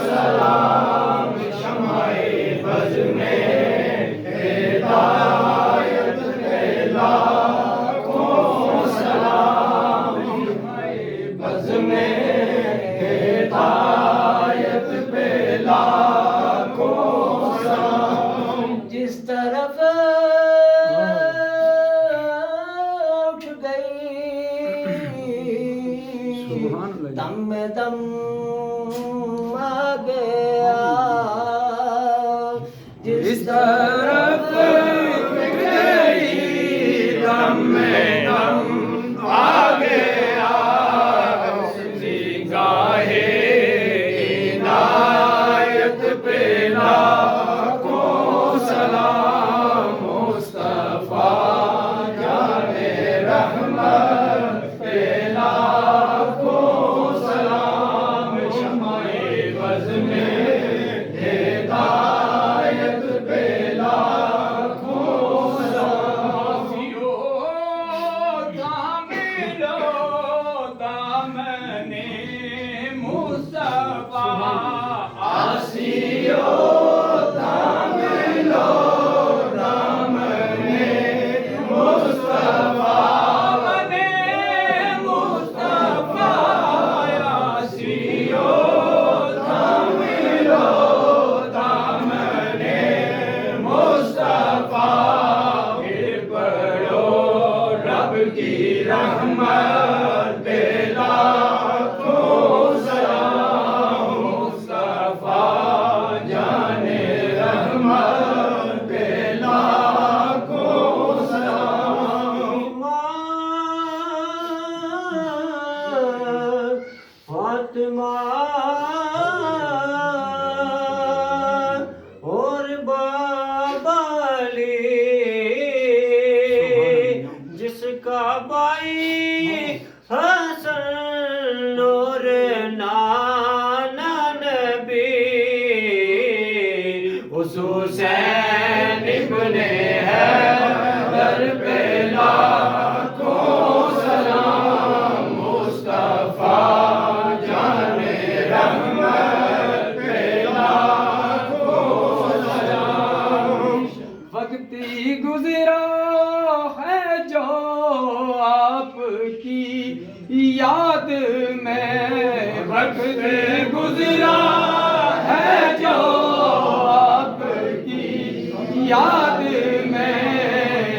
سلام شمع بز میں ہدایت پہ لاکھوں سلام بز میں ہدایت پہ لاکھوں سلام جس طرف اٹھ گئی دم دم آ گیا جس طرف گئی دم میں دم آ گیا نگاہے عنایت پہ لاکھوں سلام مصطفیٰ جان رحمت پہ لاکھوں سلام شمع بز میں ہدایت پہ لاکھوں سلام دامن مصطفیٰ آسیو دامن کی رحمت پہ لاکھوں سلام مصطفیٰ جان رحمت پہ لاکھوں سلام فاطمہ اور بابا علی جس کا بائی حسن اور نانا نبی اس حسین ابن حیدر پہ لاکھوں سلام مصطفیٰ جان رحمت پہ لاکھوں سلام وقت گزرا ہے جو آپ کی یاد میں وقت گزرا ہے جو آپ کی یاد میں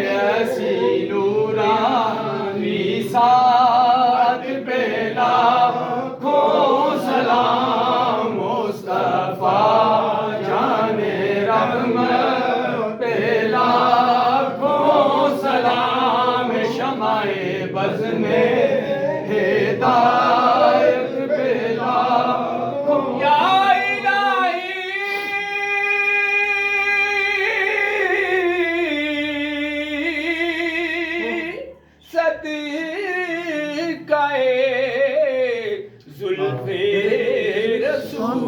ایسی نورانی ساتھ پہ لاکھوں سلام مصطفیٰ جان رحمت پہ لاکھوں سلام شمع بز میں ہدایت پہ لاکھوں یا الہی صدقہ زلف رسول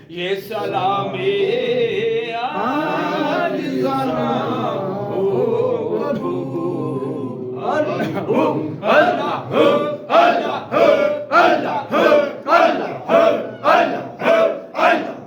یہ سلامی